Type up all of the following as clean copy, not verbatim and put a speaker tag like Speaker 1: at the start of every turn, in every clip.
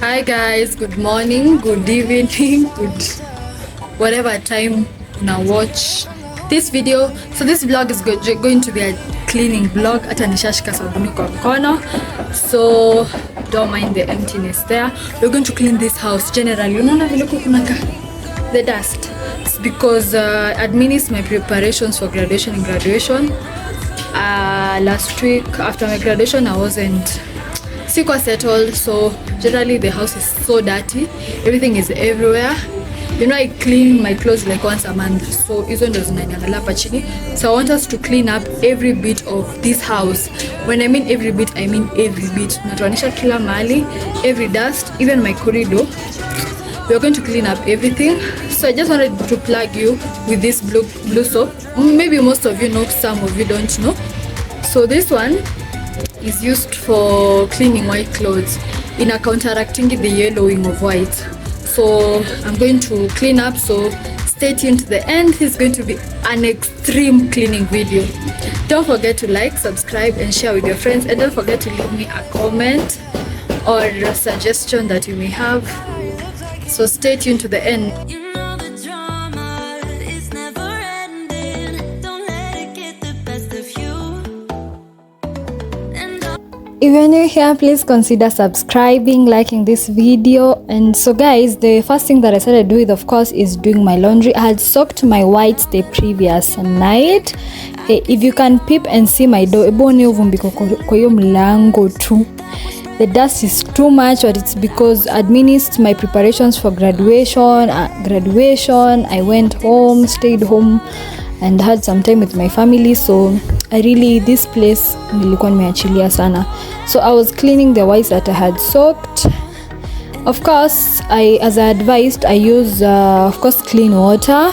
Speaker 1: Hi guys, good morning, good evening, good whatever time now watch this video. So this vlog is going to be a cleaning vlog. Hata nishashika sabuni kwa mkono, so don't mind the emptiness there. We're going to clean this house generally. Unaona vile kuna the dust. It's because administer my preparations for graduation and graduation. Last week after my graduation I wasn't settled, so generally the house is so dirty, everything is everywhere. You know, I clean my clothes like once a month, so hizo ndo zinaniangalia hapa chini. So I want us to clean up every bit of this house. When I mean every bit, I mean every bit. Natuanisha kila mahali, every dust, even my corridor. We are going to clean up everything. So I just wanted to plug you with this blue soap. Maybe most of you know, some of you don't know. So this one is used for cleaning white clothes, in a counteracting the yellowing of white. So I'm going to clean up, so stay tuned to the end. This is going to be an extreme cleaning video. Don't forget to like, subscribe and share with your friends, and don't forget to leave me a comment or a suggestion that you may have. So stay tuned to the end. If you're new here, please consider subscribing, liking this video. And so guys, the first thing that I started with, of course, is doing my laundry. I had soaked my whites the previous night. Hey, if you can peep and see my door, the dust is too much, but it's because I administered my preparations for graduation. I went home, stayed home and had some time with my family. So this place nilikuwa nimeachilia sana. So I was cleaning the whites that I had soaked. Of course, as I advised, I use of course clean water.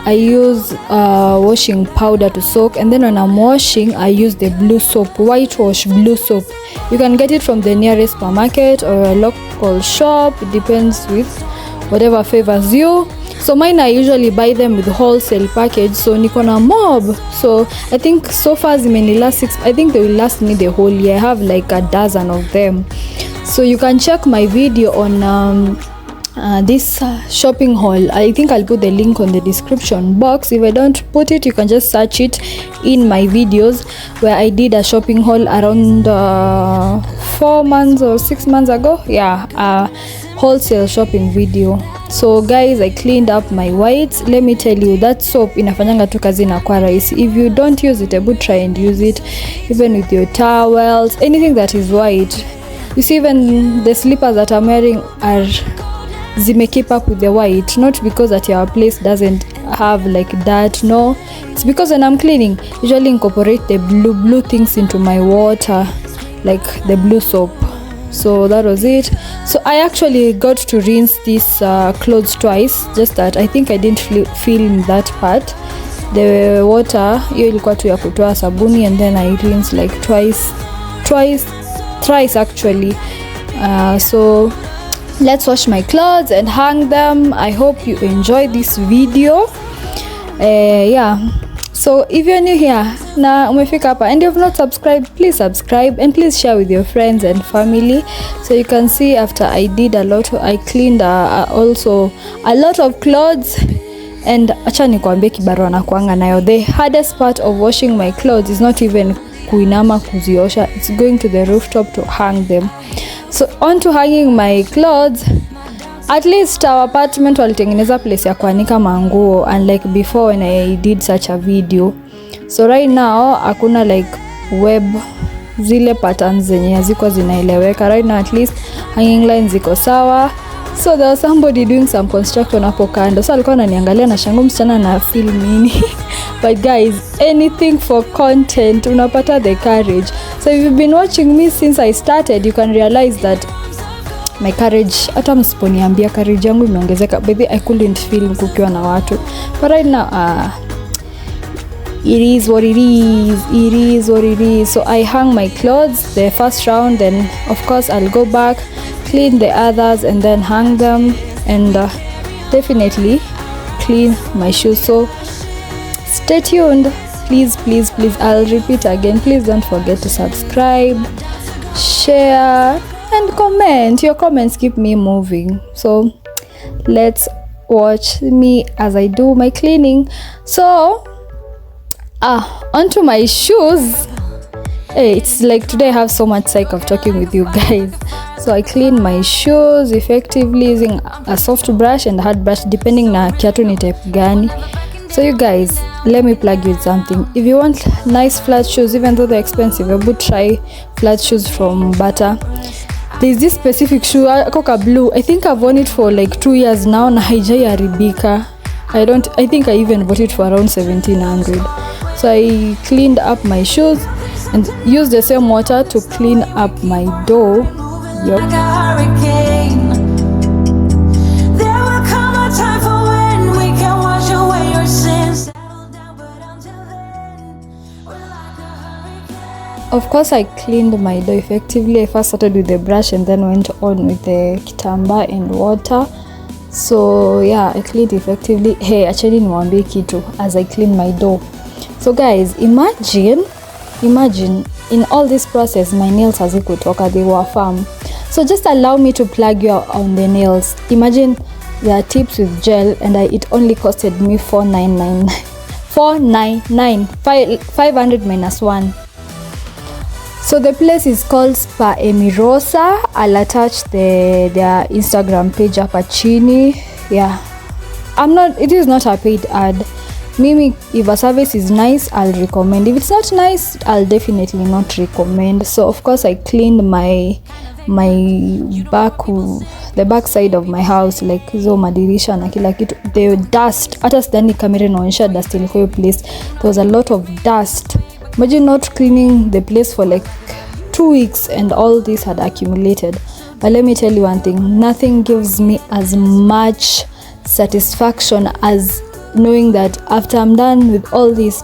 Speaker 1: I use washing powder to soak, and then when I'm washing I use the blue soap, whitewash blue soap. You can get it from the nearest supermarket or a local shop. It depends with whatever favors you. So mine, I usually buy them with wholesale package, so niko na mob. So I think so far zimeni last 6, I think they will last me the whole year. I have like a dozen of them. So you can check my video on this shopping haul. I think I'll put the link on the description box. If I don't put it, you can just search it in my videos where I did a shopping haul around 4 months or 6 months ago. Yeah, wholesale shopping video. So guys, I cleaned up my whites. Let me tell you, that soap inafanyanga tu kazi na kwa rahisi. If you don't use it, I would try and use it even with your towels, anything that is white. You see, even the slippers that I'm wearing are zime keep up with the white, not because that your place doesn't have like that. No, it's because when I'm cleaning, usually incorporate the blue things into my water, like the blue soap. So that was it. So I actually got to rinse these clothes twice, just that I think I didn't film that part. The water hiyo ilikuwa tu ya kutoa sabuni, and then I rinse like thrice actually. So let's wash my clothes and hang them. I hope you enjoy this video. Yeah, so if you're new here na umefika hapa and you've not subscribed, please subscribe and please share with your friends and family. So you can see after I did I cleaned also a lot of clothes. And acha nikwambie kibarua na kuanga nayo. The hardest part of washing my clothes is not even kuinama kuziosha, it's going to the rooftop to hang them. So on to hanging my clothes. At least our apartment walitengeneza place ya kuanika manguo, unlike before when I did such a video. So right now hakuna like web zile patterns zenye ziko zinaeleweka. Right now at least hanging lines ziko sawa. So there was somebody doing some construction hapo kando, so alikuwa ananiangalia na shangu msichana na film nini. But guys, anything for content, unapata the courage. So if you've been watching me since I started, you can realize that my courage, hata msiponiambia courage yangu imeongezeka. Baby, I couldn't film kukiwa na watu. But right now, it is what it is. It is what it is. So I hung my clothes the first round, then of course I'll go back, clean the others and then hang them, and definitely clean my shoes. So stay tuned. Please, I'll repeat again, please don't forget to subscribe, share and comment. Your comments keep me moving. So let's watch me as I do my cleaning. So onto my shoes. Hey, it's like today I have so much psych of talking with you guys. So I clean my shoes effectively using a soft brush and a hard brush depending na kiatu ni type gani. So you guys, let me plug you with something. If you want nice flat shoes, even though they're expensive, you would try flat shoes from Bata. There's this specific shoe, Coca Blue. I think I've worn it for like 2 years now na haijai haribika. I think I even bought it for around 1700. So I cleaned up my shoes and used the same water to clean up my door. Yep. Of course, I cleaned my door effectively. I first started with the brush and then went on with the kitamba and water. So yeah, I cleaned effectively. Hey, acheni niwaambie kitu as I clean my door. So guys, imagine in all this process my nails hazikutoka, they were firm. So just allow me to plug you on the nails. Imagine they are tips with gel and it only costed me $499 500 minus 1. So the place is called Spa Emirosa. I'll attach their Instagram page up chini. Yeah, it is not a paid ad. Mimi, if a service is nice, I'll recommend. If it's not nice, I'll definitely not recommend. So of course I cleaned my the back side of my house, like hizo madirisha na kila kitu. The dust, hata sidhani kamera inaonyesha dust ilikuwa place. There was a lot of dust. Imagine not cleaning the place for like 2 weeks and all this had accumulated. But let me tell you one thing, nothing gives me as much satisfaction as knowing that after I'm done with all this,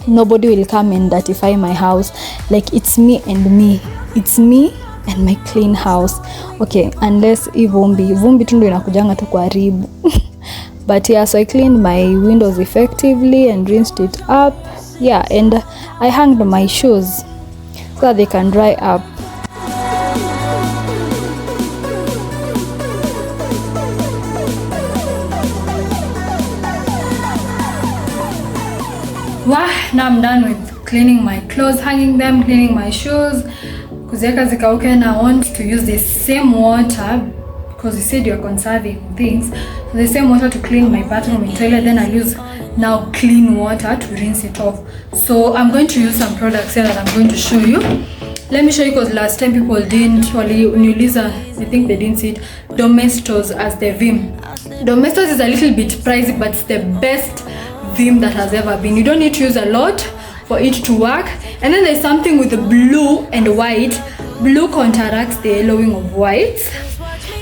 Speaker 1: nobody will come and dirtify my house. Like it's me and me. It's me and my clean house. Okay, unless vumbi tu ndio inakujanga tu kuharibu. But yeah, so I cleaned my windows effectively and rinsed it up. Yeah, and I hanged my shoes so that they can dry up. Now I'm done with cleaning my clothes, hanging them, cleaning my shoes. Kuziweka zikauke, and I want to use the same water because you said you're conserving things. So the same water to clean my bathroom and toilet, then I'll use now clean water to rinse it off. So I'm going to use some products here that I'm going to show you. Let me show you because last time people didn't, Niuliza, I think they didn't see it, Domestos as the Vim. Domestos is a little bit pricey, but it's the best Vim that has ever been. You don't need to use a lot for it to work. And then there's something with the blue and white. Blue counteracts the yellowing of white.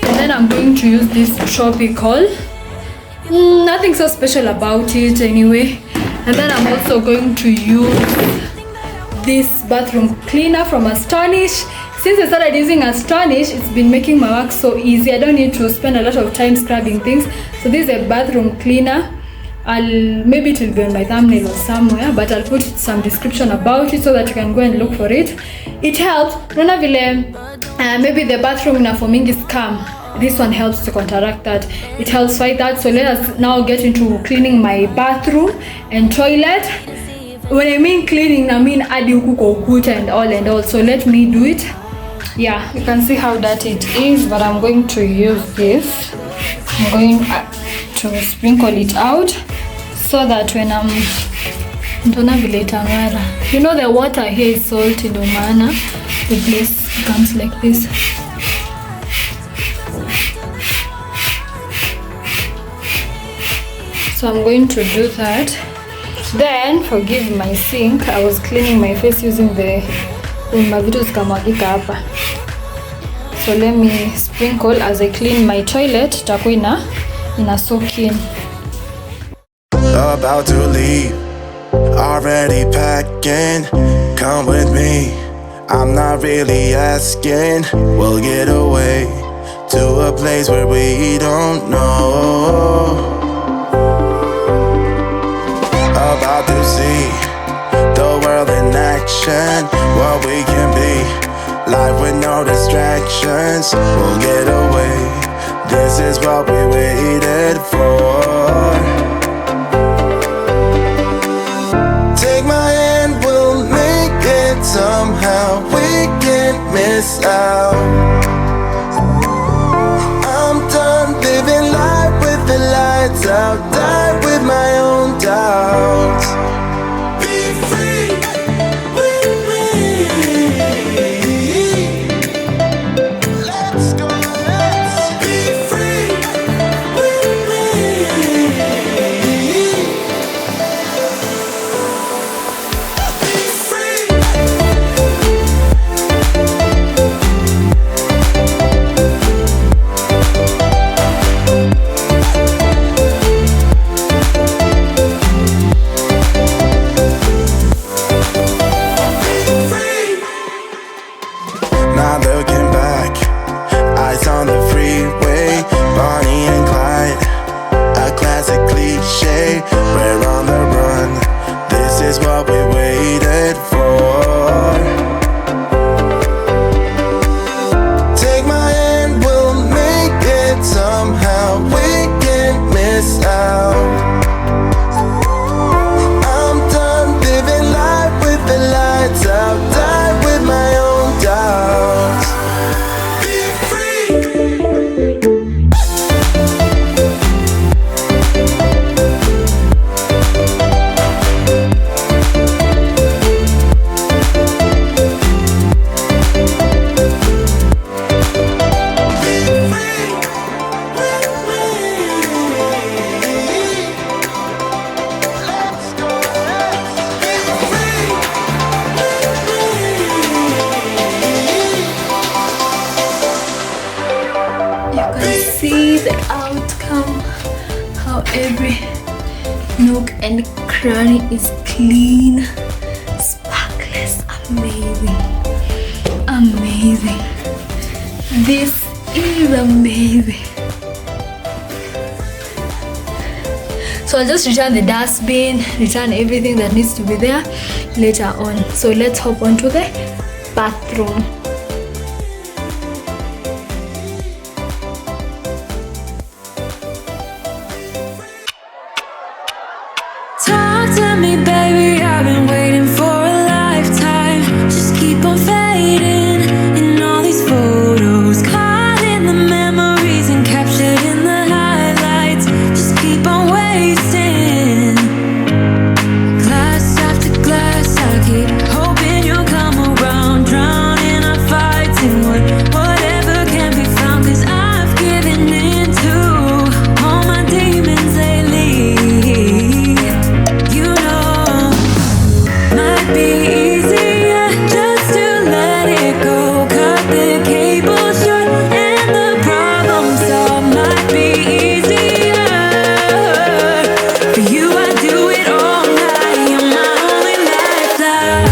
Speaker 1: And then I'm going to use this tropical. Nothing so special about it anyway. And then I'm also going to use this bathroom cleaner from Astonish. Since I started using Astonish, it's been making my work so easy. I don't need to spend a lot of time scrubbing things. So this is a bathroom cleaner. Maybe it will be on my thumbnail or somewhere, but I'll put some description about it so that you can go and look for it. It helps. Maybe the bathroom na forming is calm. This one helps to counteract that. It helps fight that. So let us now get into cleaning my bathroom and toilet. When I mean cleaning, I mean adding ukuta and all. So let me do it. Yeah, you can see how dirty it is, but I'm going to use this. I'm going to sprinkle it out so that when you know the water here is salty, no maana the place becomes like this. So I'm going to do that. Then forgive my sink, I was cleaning my face using the mavitu zikamwagika hapa. So let me sprinkle as I clean my toilet. Itakuwa ina soak in.
Speaker 2: About to leave, already packing. Come with me, I'm not really asking. We'll get away to a place where we don't know. About to see the world in action, what we can be. Life with no distractions, we'll get away. This is what we waited for. Take my hand, we'll make it somehow. We can't miss out. I'm done living life with the lights out. Die with my own doubts. Be free with me. Let's go, let's be free with me. Be free. Not looking back, eyes on the freeway, Bonnie and Clyde, a classic cliche. We're on the run, this is what we waited for. Take my hand, we'll make it somehow. We can't miss out. I'm done living life with the lights out. Die with my own doubts. Be free. Be free with me. Let's go, let's be free with me.
Speaker 1: You can see the outcome, how every nook and cranny is clean, sparkless, amazing, amazing. This is amazing. So I'll just return the dustbin, return everything that needs to be there later on. So let's hop on to the bathroom.
Speaker 3: Talk to me, baby, I've been waiting for a lifetime. Just keep on fading in all these photos, caught in the memories and captured in the highlights. Just keep on wasting. Glass after glass, I keep hoping you'll come around. Drowning our fights in whatever can be found. 'Cause I've given in to all my demons lately. You know, might be easier just to let it go. Cut the cable short and the problem solved. Might be easier for you. I do it all night. You're my only lifeline.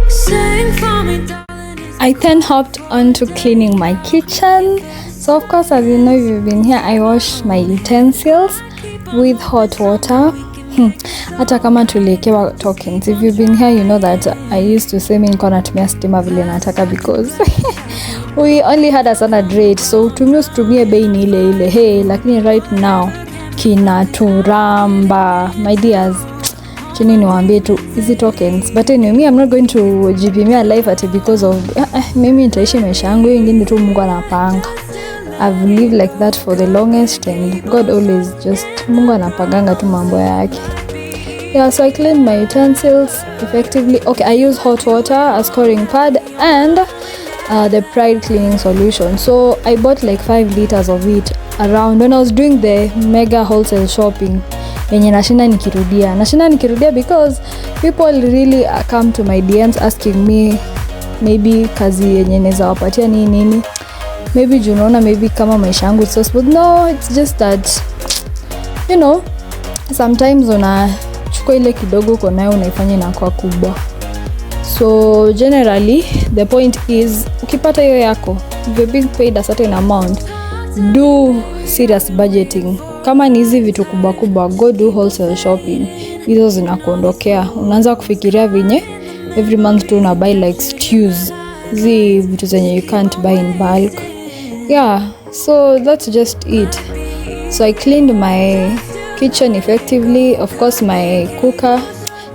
Speaker 3: Sing for me, darling.
Speaker 1: I then hopped on to cleaning my kitchen. So of course, as you know, if you've been here, I wash my utensils with hot water. Hata kama tuliekewa tokens. If you've been here, you know that I used to say mimi nilikuwa natumia stima vile nataka because we only had a standard rate. So usitumie bei ni ile ile. Hey, lakini right now kinaturamba. My dears, chini niwaambie tu hizi tokens. But anyway, me I'm not going to jipimia life at because of mimi nitaishi maisha yangu ingine tu Mungu anapanga. I've lived like that for the longest and God always just Mungu anapanganga tu mambo yake. Yeah, so I cleaned my utensils effectively. Okay, I use hot water, a scoring pad and the Pride cleaning solution. So I bought like 5 liters of it around when I was doing the mega wholesale shopping. yenye nashinda nikirudia because people really come to my DMs asking me maybe kazi yenye naweza wapatia nini, maybe junaona maybe kama maisha yangu so smooth. No, it's just that you know sometimes unachukua ile kidogo uko nayo unaifanya inakuwa kubwa. So generally the point is ukipata hiyo yako, if you're being paid a certain amount, do serious budgeting. Kama ni hizi vitu kubwa go do wholesale shopping. Hizo zinakuondokea. Unaanza kufikiria vinye every month tu una buy like stews, zi vitu zenye you can't buy in bulk. Yeah, so that's just it. So I cleaned my kitchen effectively, of course my cooker.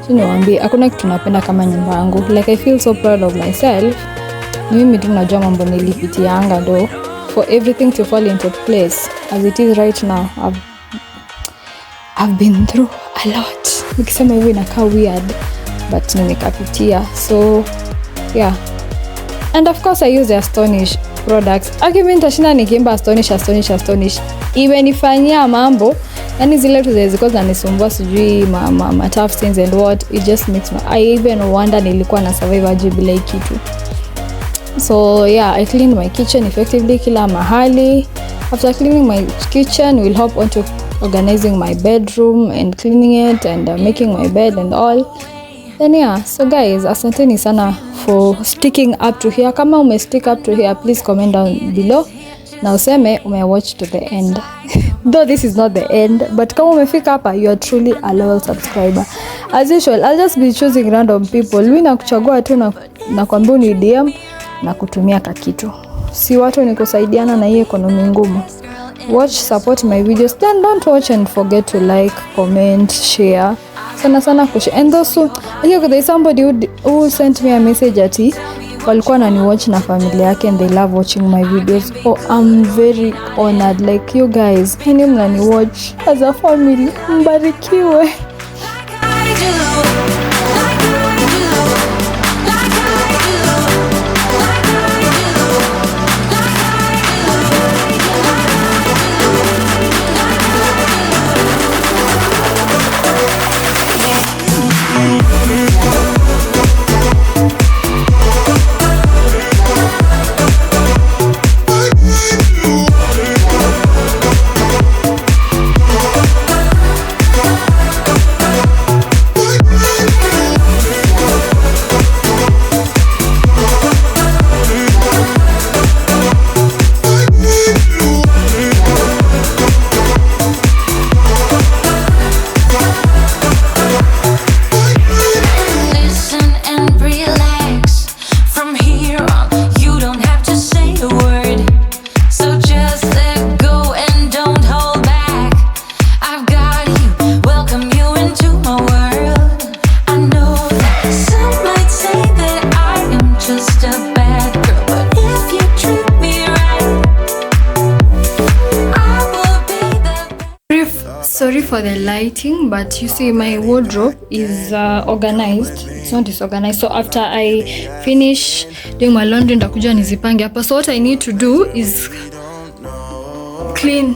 Speaker 1: Niwaambie hakuna kitu napenda kama nyumba yangu. Like I feel so proud of myself. Mimi tu najua mambo nilipitianga though for everything to fall into place as it is right now. I've been through a lot. Nikisema hivyo inakaa weird but nimekapitia. So yeah. And of course I use the Astonish products. Akimin tashinda nikiimba Astonish. Imenifanyia mambo. Yani zile tu zilikuwa zinanisumbua sijui ma tough things and what, it just makes me, I even wonder nilikuwa na survive aje bila hii kitu. So yeah, I cleaned my kitchen effectively kila mahali. After cleaning my kitchen, we'll hop on to organizing my bedroom and cleaning it and making my bed and all. Then yeah, so guys, asanteni sana for sticking up to here. Kama stick up to here, please comment down below na useme watch to the end. Though this is not the end, but kama umefika hapa, you are truly a loyal subscriber. As usual, I'll just be choosing random people. Mimi nakuchagua tu na kwambia ni DM na kutumia kakitu. Si watu ni kusaidiana na hii ekonomi ngumu. Watch, support my videos. Then don't watch and forget to like, comment, share. Sana kushare. And also, there's somebody who sent me a message ati walikuwa nani watch na familia yake and they love watching my videos. Oh, I'm very honored. Like you guys, yani mnani watch as a family. Mbarikiwe. Sorry for the lighting, but you see my wardrobe is organized. It's not disorganized. So after I finish doing my laundry ndakuja nizipange hapa. So what I need to do is clean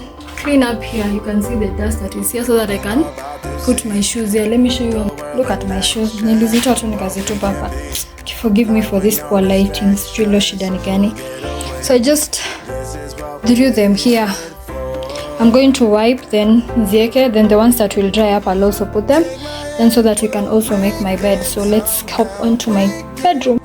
Speaker 1: up here. You can see the dust that is here so that I can put my shoes here. Let me show you. Look at my shoes. Nilizitoa tu nikazitupa hapa. Forgive me for this poor lighting. Sijui shida ni gani. So I just drew them here. I'm going to wipe then zieke, then the ones that will dry up I'll also put them, then so that we can also make my bed. So let's hop onto my bedroom.